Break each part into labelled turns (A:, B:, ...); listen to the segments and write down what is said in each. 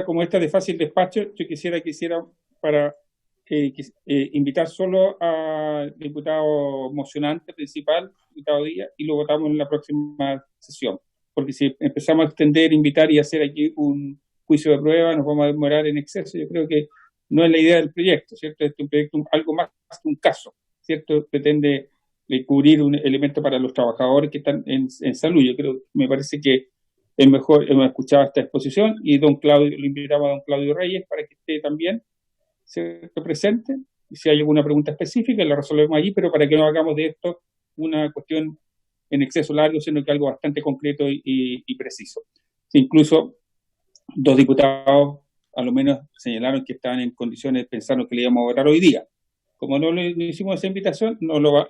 A: como esta de fácil despacho, yo quisiera para invitar solo al diputado mocionante principal, diputado Díaz, y lo votamos en la próxima sesión. Porque si empezamos a extender, invitar y hacer aquí un juicio de prueba, nos vamos a demorar en exceso. Yo creo que no es la idea del proyecto, ¿cierto? Este es un proyecto algo más que un caso, ¿cierto? Pretende cubrir un elemento para los trabajadores que están en salud. Yo creo, me parece que es mejor, hemos escuchado esta exposición y don Claudio, lo invitamos a don Claudio Reyes para que esté también presente. Y si hay alguna pregunta específica, la resolvemos allí, pero para que no hagamos de esto una cuestión en exceso largo, sino que algo bastante concreto y preciso. Incluso dos diputados, a lo menos, señalaron que estaban en condiciones, pensaron que le íbamos a votar hoy día. Como no le hicimos esa invitación, no lo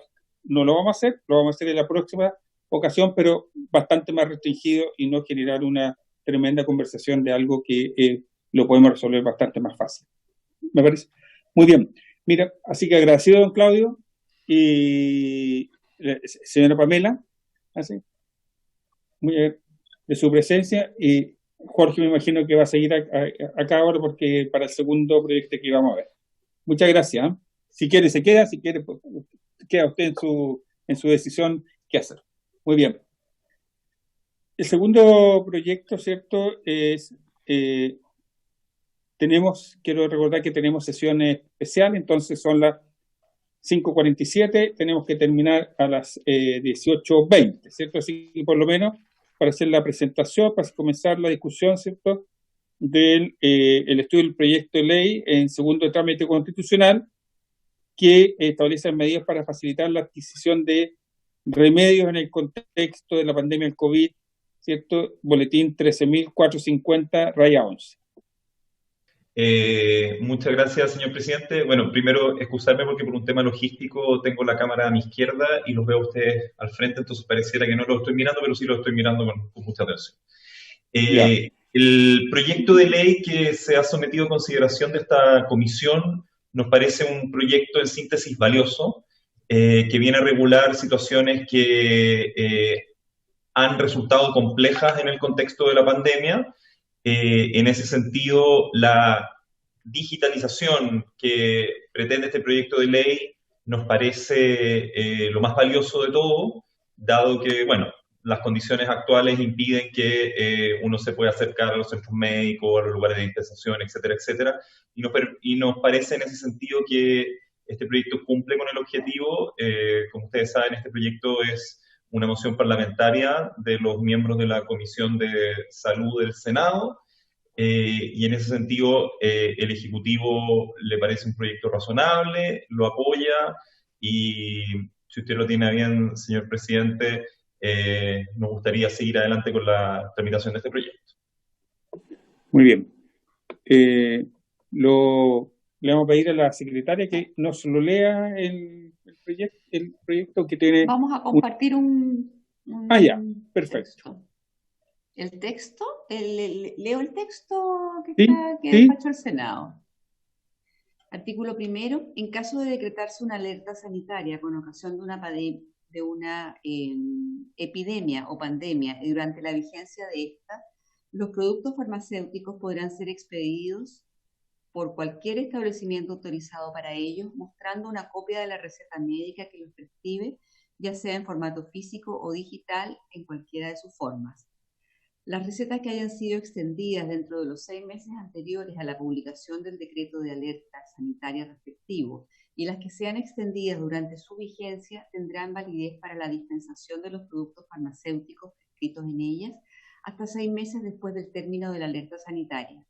A: vamos a hacer, lo vamos a hacer en la próxima ocasión, pero bastante más restringido y no generar una tremenda conversación de algo que lo podemos resolver bastante más fácil. Me parece. Muy bien. Mira, así que agradecido, don Claudio, y señora Pamela, ¿así? Muy bien, de su presencia, y Jorge me imagino que va a seguir acá ahora porque para el segundo proyecto que vamos a ver. Muchas gracias. Si quiere se queda, si quiere pues, queda usted en su decisión qué hacer. Muy bien. El segundo proyecto, ¿cierto? Es quiero recordar que tenemos sesiones especiales, entonces son las 5:47, tenemos que terminar a las 18:20, ¿cierto? Así que por lo menos para hacer la presentación, para comenzar la discusión, ¿cierto? Del el estudio del proyecto de ley en segundo trámite constitucional que establece medidas para facilitar la adquisición de remedios en el contexto de la pandemia del COVID, ¿cierto? Boletín 13.450/11.
B: Muchas gracias, señor presidente. Bueno, primero, excusarme porque por un tema logístico tengo la cámara a mi izquierda y los veo a ustedes al frente, entonces pareciera que no lo estoy mirando, pero sí lo estoy mirando con mucha atención. El proyecto de ley que se ha sometido a consideración de esta comisión nos parece un proyecto en síntesis valioso, que viene a regular situaciones que han resultado complejas en el contexto de la pandemia. En ese sentido, la digitalización que pretende este proyecto de ley nos parece lo más valioso de todo, dado que, bueno, las condiciones actuales impiden que uno se pueda acercar a los centros médicos, a los lugares de dispensación, etcétera, etcétera, y nos parece en ese sentido que este proyecto cumple con el objetivo. Como ustedes saben, este proyecto es una moción parlamentaria de los miembros de la Comisión de Salud del Senado, y en ese sentido el Ejecutivo le parece un proyecto razonable, lo apoya, y si usted lo tiene a bien, señor presidente, nos gustaría seguir adelante con la tramitación de este proyecto.
A: Muy bien. Le vamos a pedir a la secretaria que nos lo lea el proyecto que tiene...
C: Vamos a compartir
A: ya, perfecto.
C: El texto, leo el texto que
A: sí.
C: despachó el Senado. Artículo 1. En caso de decretarse una alerta sanitaria con ocasión de una epidemia o pandemia y durante la vigencia de esta, los productos farmacéuticos podrán ser expedidos por cualquier establecimiento autorizado para ellos, mostrando una copia de la receta médica que los prescribe, ya sea en formato físico o digital, en cualquiera de sus formas. Las recetas que hayan sido extendidas dentro de los 6 meses anteriores a la publicación del decreto de alerta sanitaria respectivo y las que sean extendidas durante su vigencia tendrán validez para la dispensación de los productos farmacéuticos prescritos en ellas hasta 6 meses después del término de la alerta sanitaria.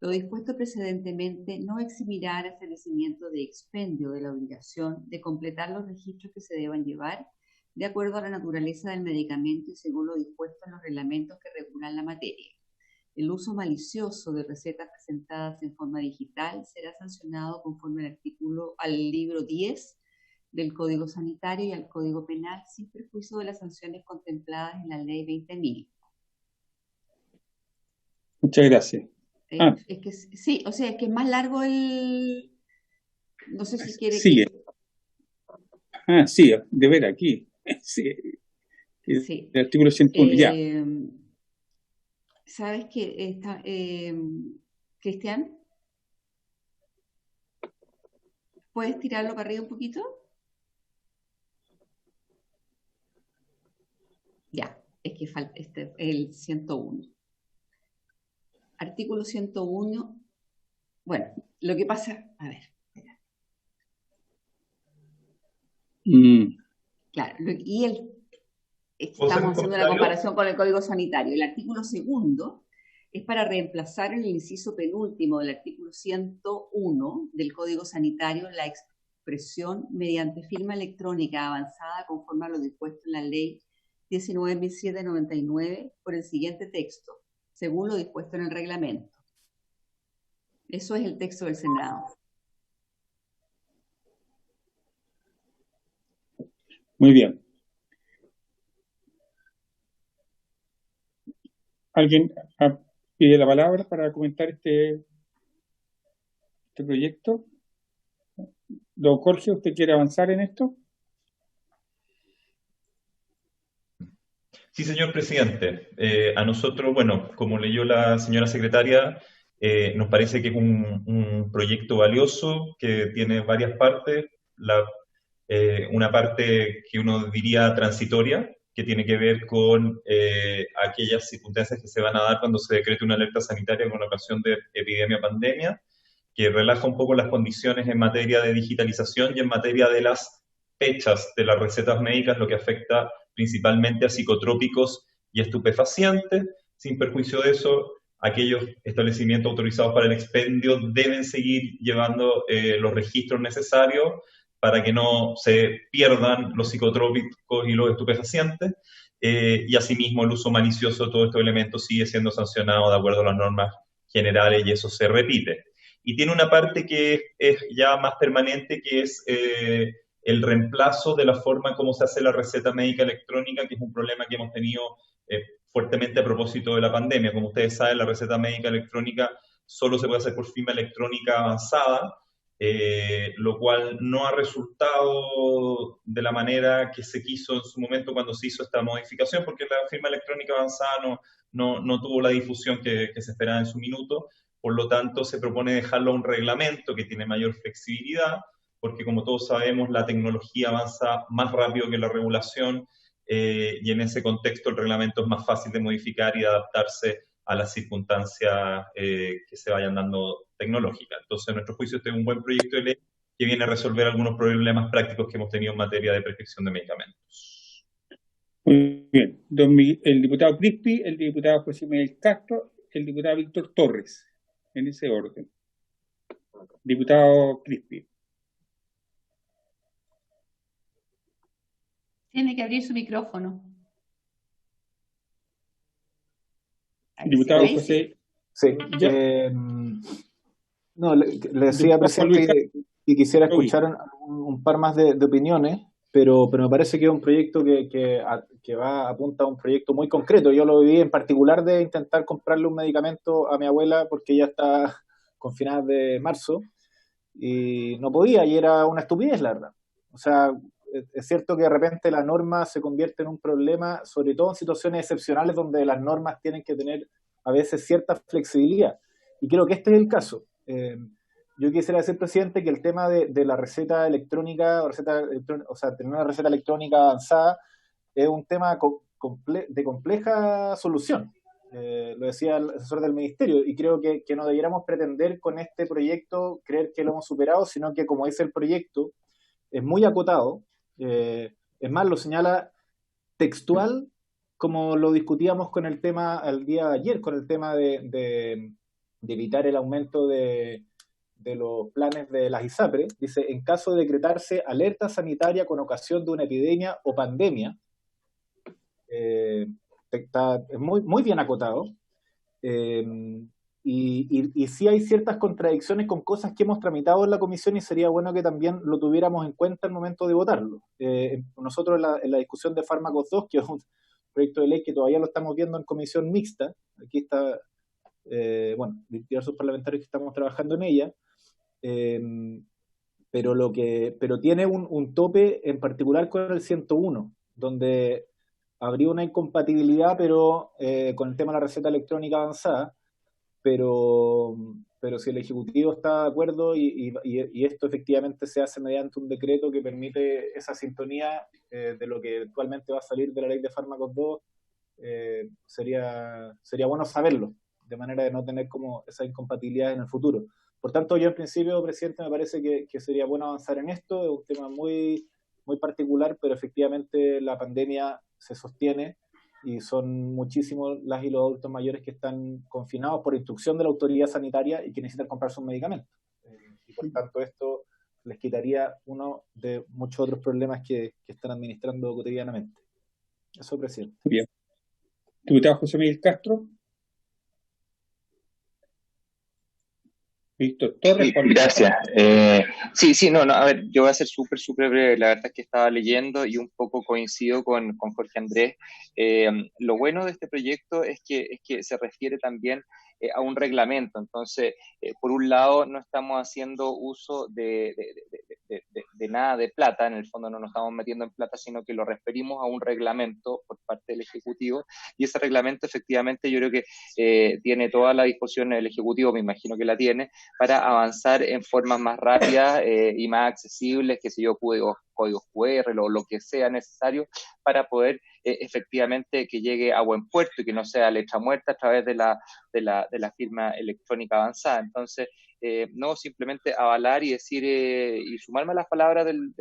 C: Lo dispuesto precedentemente no eximirá al establecimiento de expendio de la obligación de completar los registros que se deban llevar de acuerdo a la naturaleza del medicamento y según lo dispuesto en los reglamentos que regulan la materia. El uso malicioso de recetas presentadas en forma digital será sancionado conforme al libro 10 del Código Sanitario y al Código Penal, sin perjuicio de las sanciones contempladas en la Ley 20.000.
A: Muchas gracias.
C: Es que sí, o sea, es que es más largo el... No sé si quiere...
A: Sigue. Sí, de ver aquí. Sí. El artículo 101, ya.
C: Sabes que Cristian, ¿puedes tirarlo para arriba un poquito? Ya, es que falta el 101. Artículo 101. Bueno, lo que pasa, a ver, espera. Claro, estamos haciendo una comparación con el Código Sanitario. El artículo 2 es para reemplazar en el inciso penúltimo del artículo 101 del Código Sanitario la expresión mediante firma electrónica avanzada conforme a lo dispuesto en la Ley 19.799 por el siguiente texto, según lo dispuesto en el reglamento. Eso es el texto del Senado.
A: Muy bien. ¿Alguien pide la palabra para comentar este proyecto? Don Jorge, ¿usted quiere avanzar en esto?
B: Sí, señor presidente. A nosotros, bueno, como leyó la señora secretaria, nos parece que es un proyecto valioso que tiene varias partes. Una parte que uno diría transitoria, que tiene que ver con aquellas circunstancias que se van a dar cuando se decrete una alerta sanitaria con ocasión de epidemia o pandemia, que relaja un poco las condiciones en materia de digitalización y en materia de las fechas de las recetas médicas, lo que afecta principalmente a psicotrópicos y estupefacientes. Sin perjuicio de eso, aquellos establecimientos autorizados para el expendio deben seguir llevando los registros necesarios para que no se pierdan los psicotrópicos y los estupefacientes, y asimismo el uso malicioso de todos estos elementos sigue siendo sancionado de acuerdo a las normas generales y eso se repite. Y tiene una parte que es ya más permanente, que es el reemplazo de la forma en cómo se hace la receta médica electrónica, que es un problema que hemos tenido fuertemente a propósito de la pandemia. Como ustedes saben, la receta médica electrónica solo se puede hacer por firma electrónica avanzada, lo cual no ha resultado de la manera que se quiso en su momento cuando se hizo esta modificación, porque la firma electrónica avanzada no tuvo la difusión que se esperaba en su minuto. Por lo tanto, se propone dejarlo a un reglamento que tiene mayor flexibilidad, porque como todos sabemos, la tecnología avanza más rápido que la regulación, y en ese contexto el reglamento es más fácil de modificar y de adaptarse a las circunstancias que se vayan dando tecnológicas. Entonces, a nuestro juicio, este es un buen proyecto de ley que viene a resolver algunos problemas prácticos que hemos tenido en materia de prescripción de medicamentos.
A: Muy bien. El diputado Crispi, el diputado José Miguel Castro, el diputado Víctor Torres, en ese orden. Diputado Crispi.
C: Tiene que abrir su micrófono.
A: Diputado José.
D: Sí. No, le decía, presidente, que quisiera escuchar un par más de opiniones, pero me parece que es un proyecto que apunta a un proyecto muy concreto. Yo lo viví en particular de intentar comprarle un medicamento a mi abuela porque ella está confinada de marzo y no podía, y era una estupidez, la verdad. O sea, es cierto que de repente la norma se convierte en un problema, sobre todo en situaciones excepcionales donde las normas tienen que tener a veces cierta flexibilidad. Y creo que este es el caso. Yo quisiera decir, presidente, que el tema de la receta electrónica, o sea, tener una receta electrónica avanzada, es un tema de compleja solución. Lo decía el asesor del ministerio, y creo que no debiéramos pretender con este proyecto creer que lo hemos superado, sino que, como dice el proyecto, es muy acotado. Es más, lo señala textual, como lo discutíamos con el tema el día de ayer, con el tema de evitar el aumento de los planes de las ISAPRE. Dice, en caso de decretarse alerta sanitaria con ocasión de una epidemia o pandemia, está muy, muy bien acotado. Y sí hay ciertas contradicciones con cosas que hemos tramitado en la comisión y sería bueno que también lo tuviéramos en cuenta al momento de votarlo. Nosotros en la discusión de Fármacos 2, que es un proyecto de ley que todavía lo estamos viendo en comisión mixta, aquí está, diversos parlamentarios que estamos trabajando en ella, pero tiene un tope en particular con el 101, donde habría una incompatibilidad pero con el tema de la receta electrónica avanzada, pero pero si el Ejecutivo está de acuerdo y esto efectivamente se hace mediante un decreto que permite esa sintonía de lo que actualmente va a salir de la ley de fármacos 2, sería bueno saberlo, de manera de no tener como esa incompatibilidad en el futuro. Por tanto, yo en principio, presidente, me parece que sería bueno avanzar en esto. Es un tema muy, muy particular, pero efectivamente la pandemia se sostiene y son muchísimos las y los adultos mayores que están confinados por instrucción de la autoridad sanitaria y que necesitan comprarse un medicamento. Y por tanto esto les quitaría uno de muchos otros problemas que están administrando cotidianamente. Eso, presidente.
A: Bien. Diputado José Miguel Castro. Víctor Torres.
E: Gracias. Sí, no, a ver, yo voy a ser súper breve. La verdad es que estaba leyendo y un poco coincido con Jorge Andrés. Lo bueno de este proyecto es que se refiere también a un reglamento. Entonces, por un lado, no estamos haciendo uso de nada de plata, en el fondo no nos estamos metiendo en plata, sino que lo referimos a un reglamento por parte del Ejecutivo, y ese reglamento efectivamente yo creo que tiene toda la disposición el Ejecutivo, me imagino que la tiene, para avanzar en formas más rápidas y más accesibles, que sé yo, códigos QR, lo que sea necesario para poder efectivamente que llegue a buen puerto y que no sea letra muerta a través de la firma electrónica avanzada. Entonces, no simplemente avalar y decir y sumarme a las palabras del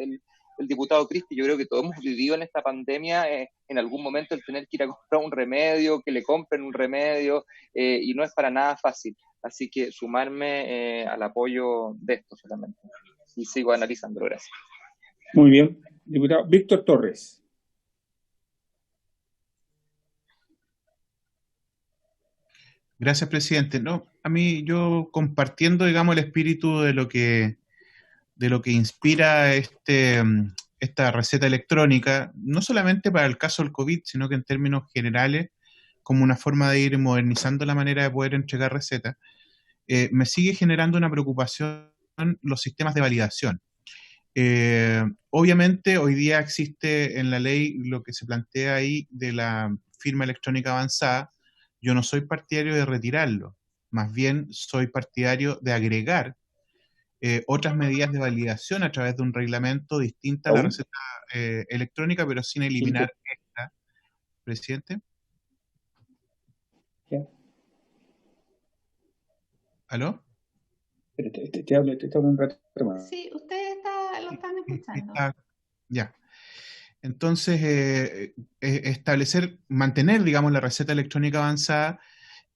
E: diputado Cristi. Yo creo que todos hemos vivido en esta pandemia en algún momento el tener que ir a comprar un remedio, que le compren un remedio, y no es para nada fácil. Así que sumarme al apoyo de esto solamente. Y sigo analizando, gracias.
A: Muy bien. Diputado Víctor Torres.
F: Gracias, presidente. No, a mí, yo compartiendo, digamos, el espíritu de lo que inspira esta receta electrónica, no solamente para el caso del COVID, sino que en términos generales, como una forma de ir modernizando la manera de poder entregar recetas, me sigue generando una preocupación los sistemas de validación. Obviamente, hoy día existe en la ley lo que se plantea ahí de la firma electrónica avanzada. Yo no soy partidario de retirarlo, más bien soy partidario de agregar otras medidas de validación a través de un reglamento distinta a la receta electrónica, pero sin eliminar esta. ¿Presidente? ¿Aló?
A: Te hablo un rato más.
C: Sí, ustedes lo están escuchando.
F: Ya. Entonces, mantener, digamos, la receta electrónica avanzada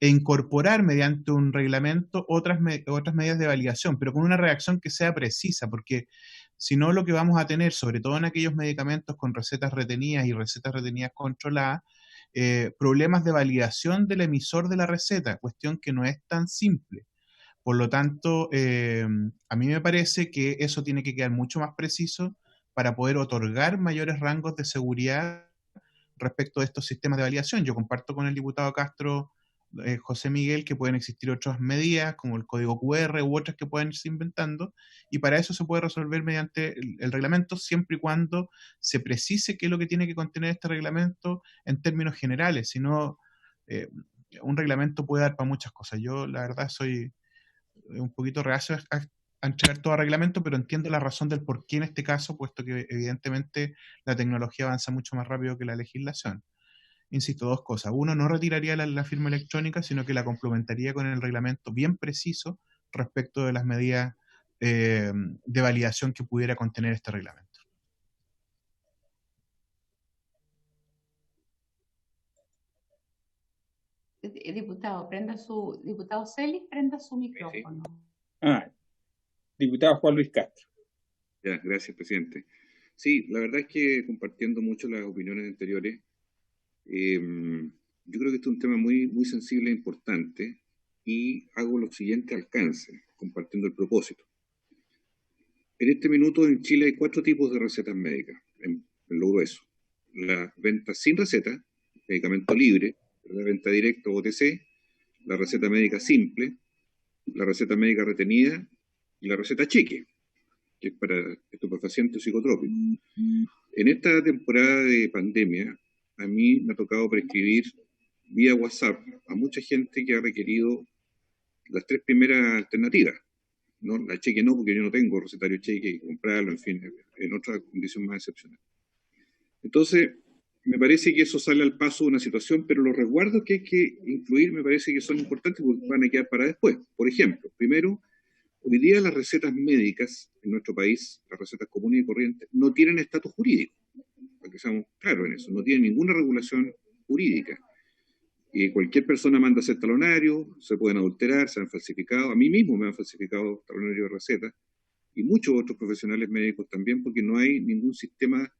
F: e incorporar mediante un reglamento otras medidas de validación, pero con una redacción que sea precisa, porque si no, lo que vamos a tener, sobre todo en aquellos medicamentos con recetas retenidas y recetas retenidas controladas, problemas de validación del emisor de la receta, cuestión que no es tan simple. Por lo tanto, a mí me parece que eso tiene que quedar mucho más preciso para poder otorgar mayores rangos de seguridad respecto de estos sistemas de validación. Yo comparto con el diputado Castro, José Miguel, que pueden existir otras medidas, como el código QR u otras que pueden irse inventando, y para eso se puede resolver mediante el reglamento, siempre y cuando se precise qué es lo que tiene que contener este reglamento en términos generales. Si no, un reglamento puede dar para muchas cosas. Yo, la verdad, soy un poquito reacio a entregar todo reglamento, pero entiendo la razón del por qué en este caso, puesto que evidentemente la tecnología avanza mucho más rápido que la legislación. Insisto, dos cosas. Uno, no retiraría la firma electrónica, sino que la complementaría con el reglamento bien preciso respecto de las medidas de validación que pudiera contener este reglamento.
C: Diputado Celis, prenda su micrófono.
A: Diputado Juan Luis Castro.
G: Ya, gracias, presidente. Sí, la verdad es que compartiendo mucho las opiniones anteriores, yo creo que este es un tema muy, muy sensible e importante, y hago lo siguiente alcance, compartiendo el propósito. En este minuto en Chile hay 4 tipos de recetas médicas, en lo grueso. La venta sin receta, medicamento libre, la venta directa o OTC, la receta médica simple, la receta médica retenida y la receta cheque, que es para estupefacientes psicotrópicos. En esta temporada de pandemia, a mí me ha tocado prescribir vía WhatsApp a mucha gente que ha requerido las tres primeras alternativas. ¿No? La cheque no, porque yo no tengo recetario cheque y comprarlo, en fin, en otra condición más excepcional. Entonces, me parece que eso sale al paso de una situación, pero los resguardos que hay que incluir me parece que son importantes porque van a quedar para después. Por ejemplo, primero, hoy día las recetas médicas en nuestro país, las recetas comunes y corrientes, no tienen estatus jurídico, para que seamos claros en eso, no tienen ninguna regulación jurídica. Y cualquier persona manda a hacer talonarios, se pueden adulterar, se han falsificado, a mí mismo me han falsificado talonarios de recetas, y muchos otros profesionales médicos también, porque no hay ningún sistema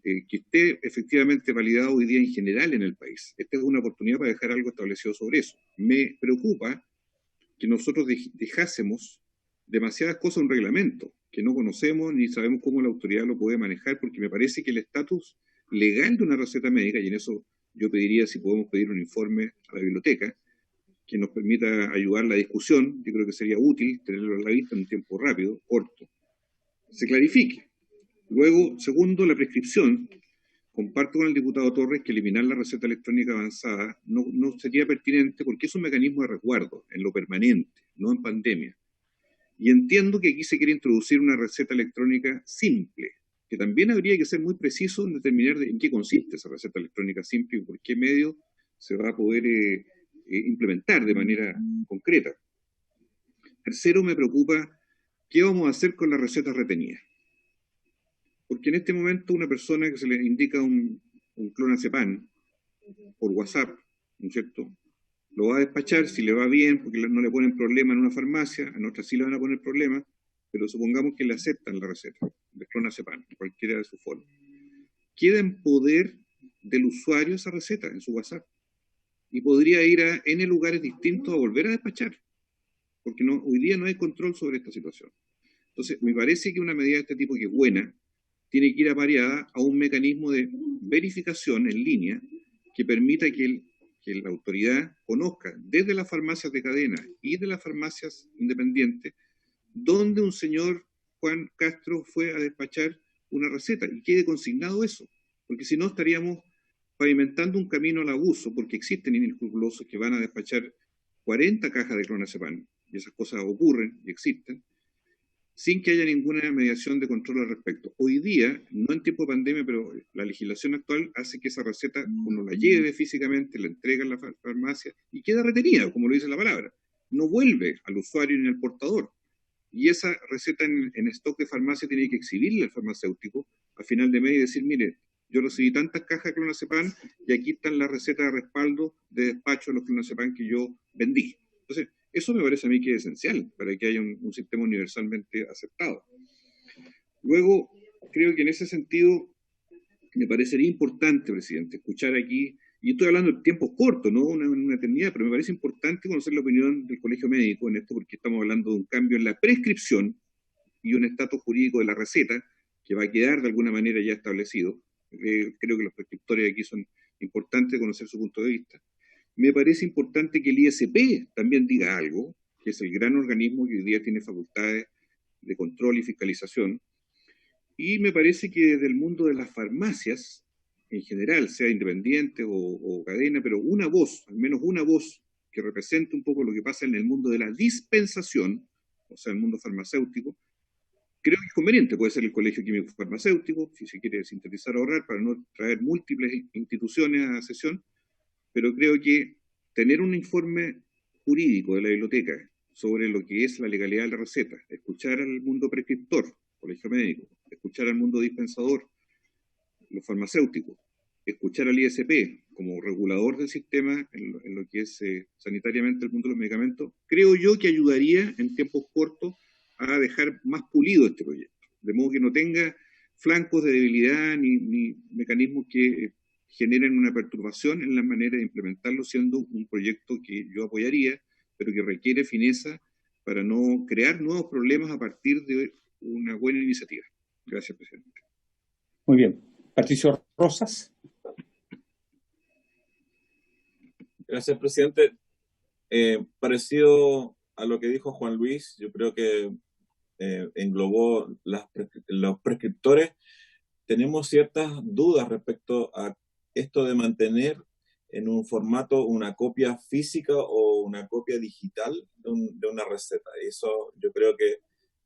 G: que esté efectivamente validado hoy día en general en el país. Esta es una oportunidad para dejar algo establecido sobre eso. Me preocupa que nosotros dejásemos demasiadas cosas en un reglamento, que no conocemos ni sabemos cómo la autoridad lo puede manejar, porque me parece que el estatus legal de una receta médica, y en eso yo pediría si podemos pedir un informe a la biblioteca, que nos permita ayudar la discusión, yo creo que sería útil tenerlo a la vista en un tiempo rápido, corto, se clarifique. Luego, segundo, la prescripción. Comparto con el diputado Torres que eliminar la receta electrónica avanzada no sería pertinente porque es un mecanismo de resguardo en lo permanente, no en pandemia. Y entiendo que aquí se quiere introducir una receta electrónica simple, que también habría que ser muy preciso en determinar en qué consiste esa receta electrónica simple y por qué medio se va a poder implementar de manera concreta. Tercero, me preocupa qué vamos a hacer con las recetas retenidas. Porque en este momento una persona que se le indica un clonazepam por WhatsApp, ¿no es cierto?, lo va a despachar si le va bien, porque no le ponen problema en una farmacia, en otra sí le van a poner problema, pero supongamos que le aceptan la receta de clonazepam, cualquiera de sus formas. Queda en poder del usuario esa receta en su WhatsApp y podría ir a N lugares distintos a volver a despachar, porque hoy día no hay control sobre esta situación. Entonces, me parece que una medida de este tipo, que es buena, tiene que ir apareada a un mecanismo de verificación en línea que permita que la autoridad conozca desde las farmacias de cadena y de las farmacias independientes dónde un señor Juan Castro fue a despachar una receta y quede consignado eso, porque si no estaríamos pavimentando un camino al abuso, porque existen inescrupulosos que van a despachar 40 cajas de clonazepam, y esas cosas ocurren y existen, sin que haya ninguna mediación de control al respecto. Hoy día, no en tiempo de pandemia, pero la legislación actual hace que esa receta uno la lleve físicamente, la entrega en la farmacia y queda retenida, como lo dice la palabra. No vuelve al usuario ni al portador. Y esa receta en stock de farmacia tiene que exhibirle al farmacéutico a final de mes y decir, mire, yo recibí tantas cajas de clonazepam y aquí están las recetas de respaldo de despacho de los clonazepam que yo vendí. Entonces, eso me parece a mí que es esencial para que haya un sistema universalmente aceptado. Luego, creo que en ese sentido me parecería importante, presidente, escuchar aquí, y estoy hablando de tiempos cortos, no una eternidad, pero me parece importante conocer la opinión del Colegio Médico en esto, porque estamos hablando de un cambio en la prescripción y un estatus jurídico de la receta que va a quedar de alguna manera ya establecido. Creo que los prescriptores aquí son importantes conocer su punto de vista. Me parece importante que el ISP también diga algo, que es el gran organismo que hoy día tiene facultades de control y fiscalización. Y me parece que desde el mundo de las farmacias, en general, sea independiente o cadena, pero una voz, al menos una voz, que represente un poco lo que pasa en el mundo de la dispensación, o sea, el mundo farmacéutico, creo que es conveniente. Puede ser el Colegio Químico Farmacéutico, si se quiere sintetizar o ahorrar, para no traer múltiples instituciones a sesión, pero creo que tener un informe jurídico de la biblioteca sobre lo que es la legalidad de la receta, escuchar al mundo prescriptor, Colegio Médico, escuchar al mundo dispensador, los farmacéuticos, escuchar al ISP como regulador del sistema en lo que es sanitariamente el mundo de los medicamentos, creo yo que ayudaría en tiempos cortos a dejar más pulido este proyecto, de modo que no tenga flancos de debilidad ni mecanismos que generen una perturbación en la manera de implementarlo, siendo un proyecto que yo apoyaría, pero que requiere fineza para no crear nuevos problemas a partir de una buena iniciativa. Gracias, presidente.
A: Muy bien. Patricio Rosas.
H: Gracias, presidente. Parecido a lo que dijo Juan Luis, yo creo que englobó los prescriptores. Tenemos ciertas dudas respecto a esto de mantener en un formato, una copia física o una copia digital de una receta. Y eso yo creo que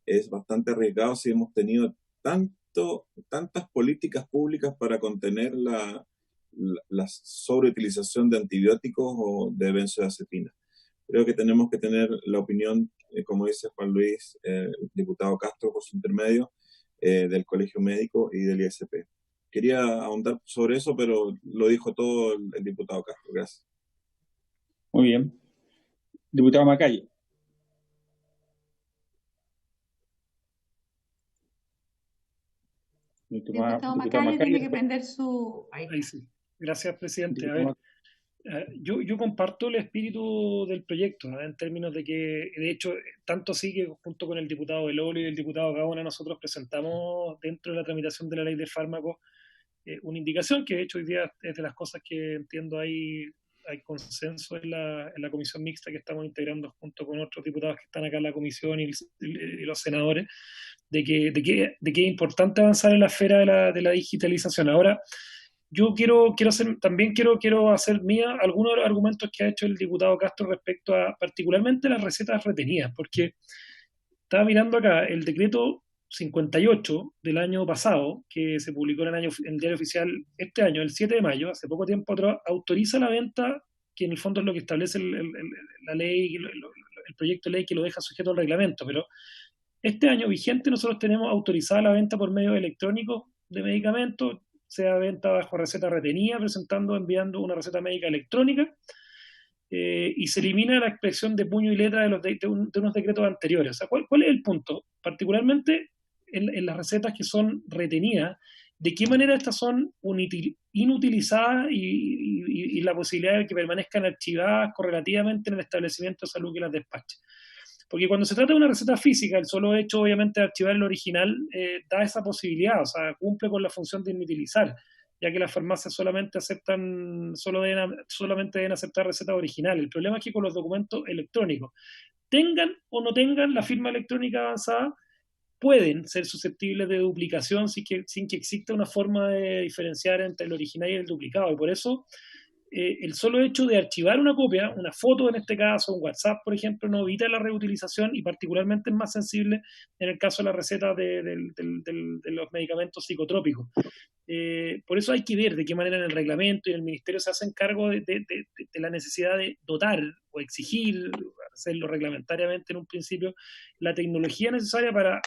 H: es bastante arriesgado si hemos tenido tantas políticas públicas para contener la sobreutilización de antibióticos o de benzodiazepinas. Creo que tenemos que tener la opinión, como dice Juan Luis, el diputado Castro por su intermedio, del Colegio Médico y del ISP. Quería ahondar sobre eso, pero lo dijo todo el diputado Castro. Gracias.
A: Muy bien. Diputado Macaya.
C: Diputado Macaya tiene que prender su...
I: Ahí sí. Gracias, presidente. A ver, yo comparto el espíritu del proyecto, ¿no? En términos de que, de hecho, tanto sí que junto con el diputado Belolio y el diputado Gaona nosotros presentamos dentro de la tramitación de la ley de fármacos una indicación que de hecho hoy día es de las cosas que entiendo hay consenso en la comisión mixta que estamos integrando junto con otros diputados que están acá en la comisión y los senadores, de que es importante avanzar en la esfera de la digitalización. Ahora, yo quiero hacer mía algunos de los argumentos que ha hecho el diputado Castro respecto a particularmente las recetas retenidas, porque estaba mirando acá el decreto 58 del año pasado, que se publicó en el diario oficial este año, el 7 de mayo, hace poco tiempo atrás, autoriza la venta, que en el fondo es lo que establece la ley, el proyecto de ley que lo deja sujeto al reglamento, pero este año vigente nosotros tenemos autorizada la venta por medios electrónicos de medicamentos, sea venta bajo receta retenida, enviando una receta médica electrónica, y se elimina la expresión de puño y letra de unos decretos anteriores. O sea, ¿cuál es el punto? Particularmente en las recetas que son retenidas, ¿de qué manera estas son inutilizadas y la posibilidad de que permanezcan archivadas correlativamente en el establecimiento de salud que las despache? Porque cuando se trata de una receta física, el solo hecho, obviamente, de archivar el original da esa posibilidad, o sea, cumple con la función de inutilizar, ya que las farmacias solamente deben aceptar recetas originales. El problema es que con los documentos electrónicos, tengan o no tengan la firma electrónica avanzada, pueden ser susceptibles de duplicación sin que exista una forma de diferenciar entre el original y el duplicado. Y por eso el solo hecho de archivar una copia, una foto en este caso, un WhatsApp, por ejemplo, no evita la reutilización y particularmente es más sensible en el caso de la receta de los medicamentos psicotrópicos. Por eso hay que ver de qué manera en el reglamento y en el ministerio se hacen cargo de la necesidad de dotar o exigir, hacerlo reglamentariamente en un principio, la tecnología necesaria para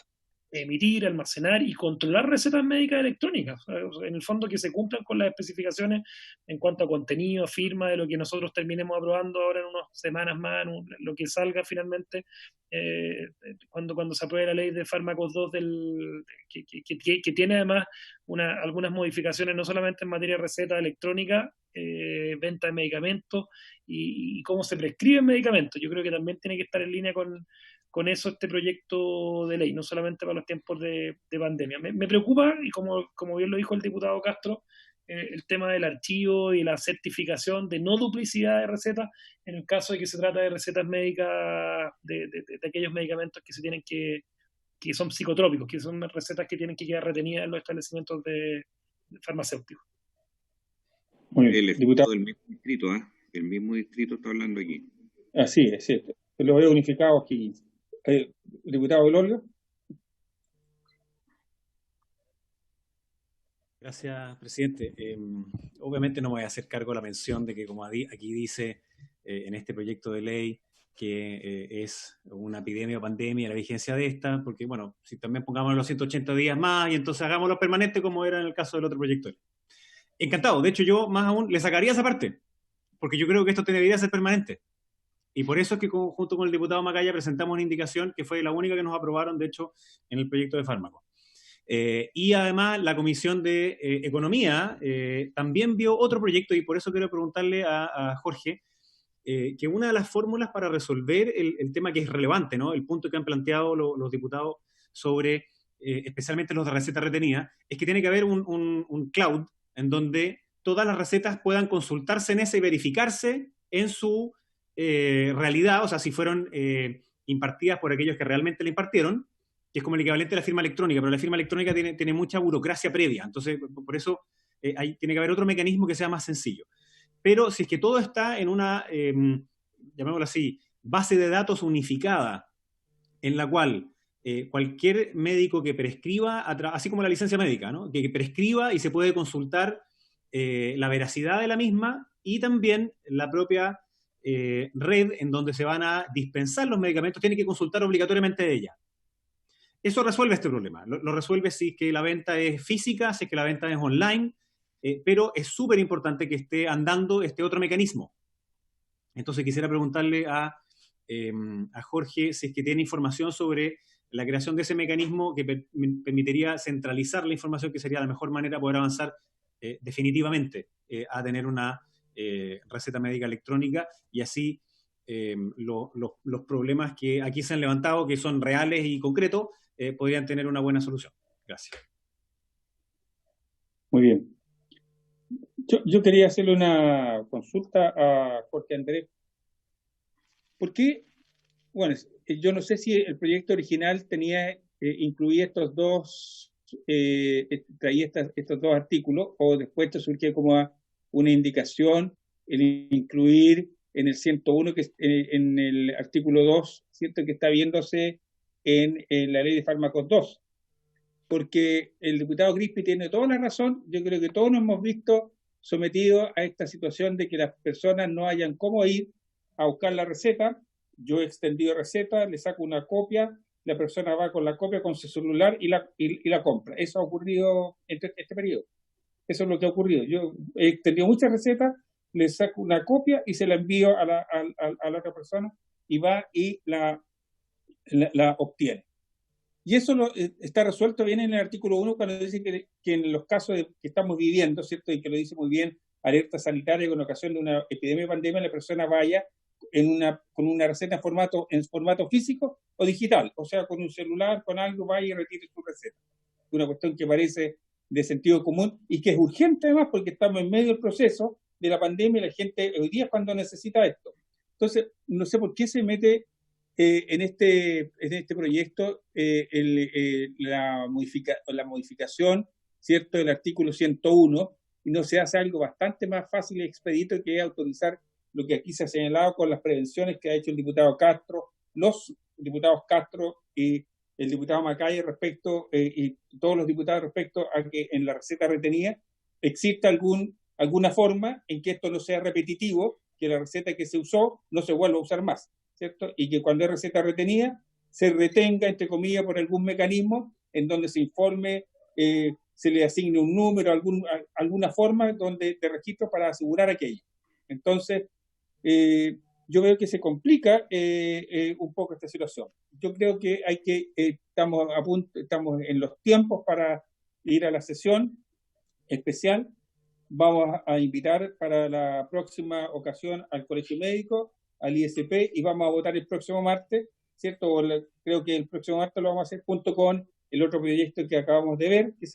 I: emitir, almacenar y controlar recetas médicas electrónicas. O sea, en el fondo que se cumplan con las especificaciones en cuanto a contenido, firma, de lo que nosotros terminemos aprobando ahora en unas semanas más, lo que salga finalmente cuando se apruebe la ley de fármacos 2 que tiene además algunas modificaciones no solamente en materia de receta electrónica, venta de medicamentos y cómo se prescriben medicamentos. Yo creo que también tiene que estar en línea con eso este proyecto de ley, no solamente para los tiempos de pandemia. Me preocupa, y como bien lo dijo el diputado Castro, el tema del archivo y la certificación de no duplicidad de recetas en el caso de que se trata de recetas médicas de aquellos medicamentos que son psicotrópicos, que son recetas que tienen que quedar retenidas en los establecimientos de farmacéuticos.
G: El diputado del mismo distrito, el mismo distrito está hablando aquí.
A: Así es cierto. Lo veo unificado aquí. Diputado Belolio.
J: Gracias, presidente. Obviamente no me voy a hacer cargo de la mención de que, como aquí dice en este proyecto de ley, que es una epidemia o pandemia, la vigencia de esta, porque, bueno, si también pongamos los 180 días más y entonces hagámoslo permanente como era en el caso del otro proyecto de ley. Encantado. De hecho, yo más aún le sacaría esa parte, porque yo creo que esto debería ser permanente. Y por eso es que junto con el diputado Macaya presentamos una indicación que fue la única que nos aprobaron, de hecho, en el proyecto de fármacos. Y además la Comisión de Economía también vio otro proyecto, y por eso quiero preguntarle a Jorge que una de las fórmulas para resolver el tema que es relevante, ¿no? El punto que han planteado los diputados sobre especialmente los de recetas retenidas, es que tiene que haber un cloud en donde todas las recetas puedan consultarse en ese y verificarse en su realidad, o sea, si fueron impartidas por aquellos que realmente la impartieron, que es como el equivalente a la firma electrónica, pero la firma electrónica tiene mucha burocracia previa, entonces por eso tiene que haber otro mecanismo que sea más sencillo. pero si es que todo está en una, llamémoslo así, base de datos unificada, en la cual cualquier médico que prescriba, así como la licencia médica, ¿no? Que prescriba y se puede consultar la veracidad de la misma y también la propia red en donde se van a dispensar los medicamentos, tiene que consultar obligatoriamente de ella. Eso resuelve este problema. Lo resuelve si es que la venta es física, si es que la venta es online, pero es súper importante que esté andando este otro mecanismo. Entonces quisiera preguntarle a Jorge si es que tiene información sobre la creación de ese mecanismo que permitiría centralizar la información, que sería la mejor manera de poder avanzar definitivamente a tener una receta médica electrónica, y así los problemas que aquí se han levantado, que son reales y concretos, podrían tener una buena solución. Gracias.
A: Muy bien. Yo quería hacerle una consulta a Jorge Andrés. ¿Por qué? Bueno, yo no sé si el proyecto original incluía estos dos, traía estos dos artículos, o después esto surgió como una indicación, el incluir en el 101, en el artículo 2, ¿cierto?, que está viéndose en la ley de fármacos 2. Porque el diputado Crispi tiene toda la razón. Yo creo que todos nos hemos visto sometidos a esta situación de que las personas no hayan cómo ir a buscar la receta. Yo he extendido receta, le saco una copia, la persona va con la copia con su celular y la compra. Eso ha ocurrido en este periodo. Eso es lo que ha ocurrido. Yo he extendido muchas recetas, le saco una copia y se la envío a la otra persona y va y la obtiene. Y eso está resuelto bien en el artículo 1 cuando dice que en los casos que estamos viviendo, ¿cierto?, y que lo dice muy bien, alerta sanitaria con ocasión de una epidemia o pandemia, la persona vaya con una receta en formato físico o digital, o sea, con un celular, con algo, vaya y retire su receta. Una cuestión que parece de sentido común y que es urgente además porque estamos en medio del proceso de la pandemia y la gente hoy día es cuando necesita esto. Entonces, no sé por qué se mete en este proyecto la modificación, ¿cierto?, del artículo 101, y no se hace algo bastante más fácil y expedito, que es autorizar lo que aquí se ha señalado con las prevenciones que ha hecho el diputado Castro, los diputados Castro y el diputado Macaya respecto, y todos los diputados respecto a que en la receta retenida exista alguna forma en que esto no sea repetitivo, que la receta que se usó no se vuelva a usar más, ¿cierto? Y que cuando es receta retenida se retenga, entre comillas, por algún mecanismo en donde se informe, se le asigne un número, alguna forma de registro para asegurar aquello. Entonces, yo veo que se complica un poco esta situación. Yo creo que estamos en los tiempos para ir a la sesión especial. Vamos a invitar para la próxima ocasión al Colegio Médico, al ISP, y vamos a votar el próximo martes, ¿cierto? Creo que el próximo martes lo vamos a hacer junto con el otro proyecto que acabamos de ver, que es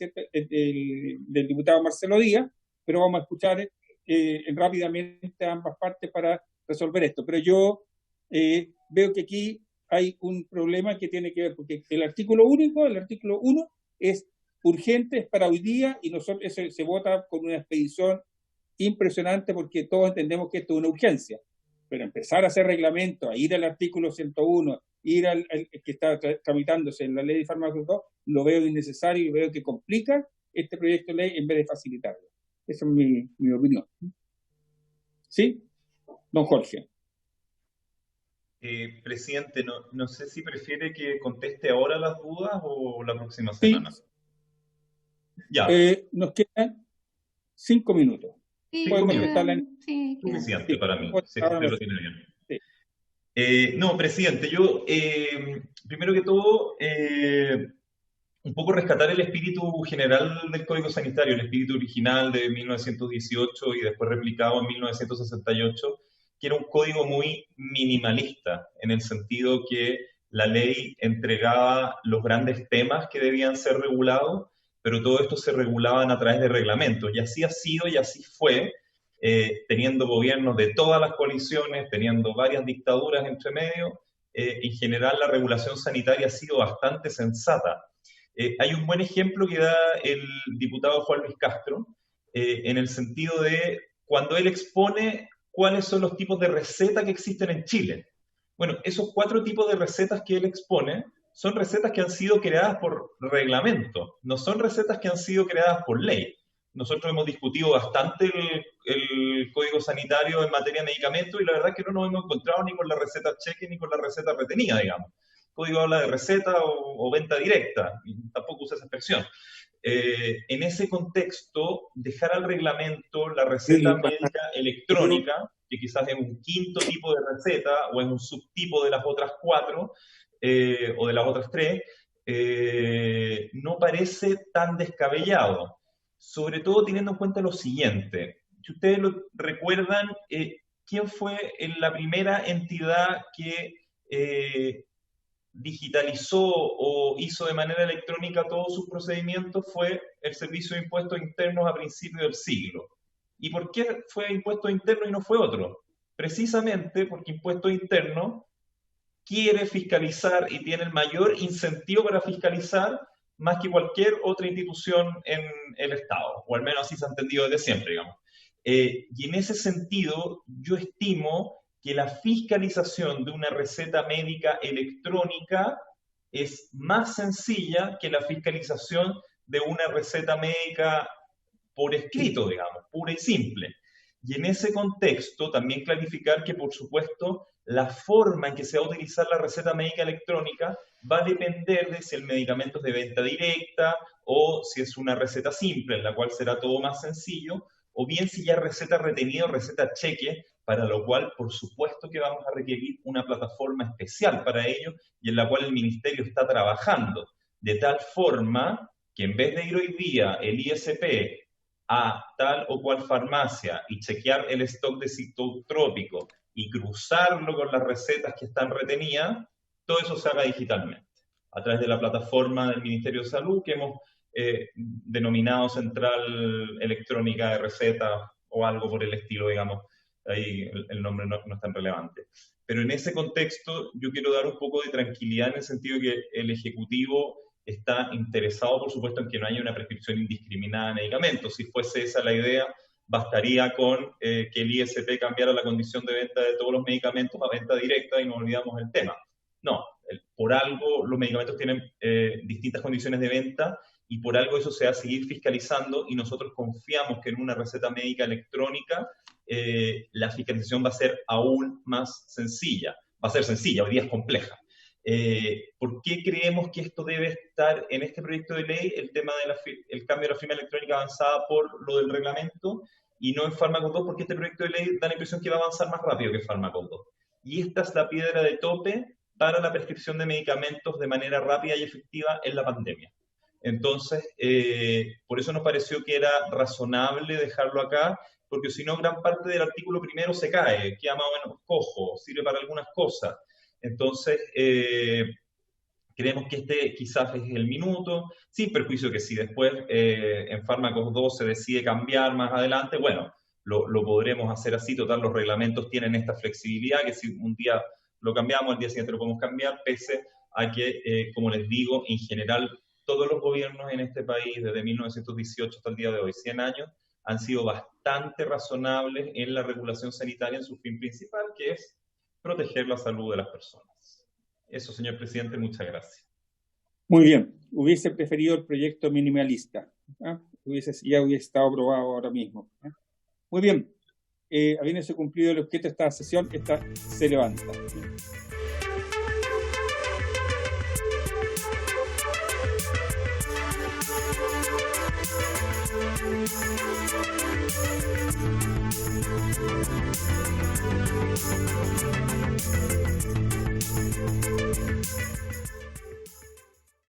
A: del diputado Marcelo Díaz, pero vamos a escuchar rápidamente a ambas partes para resolver esto. Pero yo veo que aquí hay un problema que tiene que ver, porque el artículo 1 es urgente, es para hoy día, y nosotros se vota con una expedición impresionante porque todos entendemos que esto es una urgencia. Pero empezar a hacer reglamentos, a ir al artículo 101, ir al que está tramitándose en la ley de fármacos 2, lo veo innecesario y veo que complica este proyecto de ley en vez de facilitarlo. Esa es mi opinión. ¿Sí? Don Jorge.
B: Presidente, no sé si prefiere que conteste ahora las dudas o la próxima semana.
A: Sí. Ya. Nos quedan 5 minutos.
B: Sí,
A: podemos contestarla.
B: Sí, suficiente para mí, si
A: usted
B: lo tiene bien. Sí. No, presidente, yo primero que todo un poco rescatar el espíritu general del Código Sanitario, el espíritu original de 1918 y después replicado en 1968, que era un código muy minimalista, en el sentido que la ley entregaba los grandes temas que debían ser regulados, pero todo esto se regulaban a través de reglamentos, y así ha sido y así fue, teniendo gobiernos de todas las coaliciones, teniendo varias dictaduras entre medio, en general la regulación sanitaria ha sido bastante sensata. Hay un buen ejemplo que da el diputado Juan Luis Castro, en el sentido de cuando él expone cuáles son los tipos de receta que existen en Chile. Bueno, esos 4 tipos de recetas que él expone son recetas que han sido creadas por reglamento, no son recetas que han sido creadas por ley. Nosotros hemos discutido bastante el Código Sanitario en materia de medicamentos y la verdad es que no nos hemos encontrado ni con la receta cheque ni con la receta retenida, digamos. El Código habla de receta o venta directa, y tampoco usa esa expresión. En ese contexto, dejar al reglamento la receta médica electrónica, que quizás es un 5º tipo de receta o es un subtipo de las otras 4 o de las otras 3, no parece tan descabellado. Sobre todo teniendo en cuenta lo siguiente. Si ustedes lo recuerdan, ¿quién fue la primera entidad que digitalizó o hizo de manera electrónica todos sus procedimientos? Fue el Servicio de Impuestos Internos a principios del siglo. ¿Y por qué fue Impuestos Internos y no fue otro? Precisamente porque Impuestos Internos quiere fiscalizar y tiene el mayor incentivo para fiscalizar más que cualquier otra institución en el Estado, o al menos así se ha entendido desde siempre, digamos. Y en ese sentido, yo estimo que la fiscalización de una receta médica electrónica es más sencilla que la fiscalización de una receta médica por escrito, digamos, pura y simple. Y en ese contexto, también clarificar que, por supuesto, la forma en que se va a utilizar la receta médica electrónica va a depender de si el medicamento es de venta directa o si es una receta simple, en la cual será todo más sencillo, o bien si ya es receta retenida o receta cheque, para lo cual, por supuesto que vamos a requerir una plataforma especial para ello y en la cual el Ministerio está trabajando, de tal forma que en vez de ir hoy día el ISP a tal o cual farmacia y chequear el stock de psicotrópico y cruzarlo con las recetas que están retenidas, todo eso se haga digitalmente, a través de la plataforma del Ministerio de Salud que hemos denominado Central Electrónica de Recetas o algo por el estilo, digamos. Ahí el nombre no es tan relevante. Pero en ese contexto yo quiero dar un poco de tranquilidad en el sentido de que el Ejecutivo está interesado, por supuesto, en que no haya una prescripción indiscriminada de medicamentos. Si fuese esa la idea, bastaría con que el ISP cambiara la condición de venta de todos los medicamentos a venta directa y nos olvidamos del tema. No, por algo los medicamentos tienen distintas condiciones de venta y por algo eso se va a seguir fiscalizando y nosotros confiamos que en una receta médica electrónica la fiscalización va a ser aún más sencilla. Va a ser sencilla, hoy día es compleja. ¿Por qué creemos que esto debe estar en este proyecto de ley, el tema del cambio de la firma electrónica avanzada por lo del reglamento y no en Fármacos 2? Porque este proyecto de ley da la impresión que va a avanzar más rápido que Fármacos 2. Y esta es la piedra de tope para la prescripción de medicamentos de manera rápida y efectiva en la pandemia. Entonces, por eso nos pareció que era razonable dejarlo acá, porque si no, gran parte del artículo primero se cae, queda más o menos cojo, sirve para algunas cosas. Entonces, creemos que este quizás es el minuto, sin perjuicio que si después en Fármacos 2 se decide cambiar más adelante, bueno, lo podremos hacer así. Total, los reglamentos tienen esta flexibilidad, que si un día lo cambiamos, al día siguiente lo podemos cambiar, pese a que, como les digo, en general, todos los gobiernos en este país, desde 1918 hasta el día de hoy, 100 años, han sido bastante razonables en la regulación sanitaria en su fin principal, que es proteger la salud de las personas. Eso, señor presidente, muchas gracias.
A: Muy bien. Hubiese preferido el proyecto minimalista. Ya hubiese estado aprobado ahora mismo. Muy bien. Habiéndose cumplido el objeto de esta sesión, esta se levanta.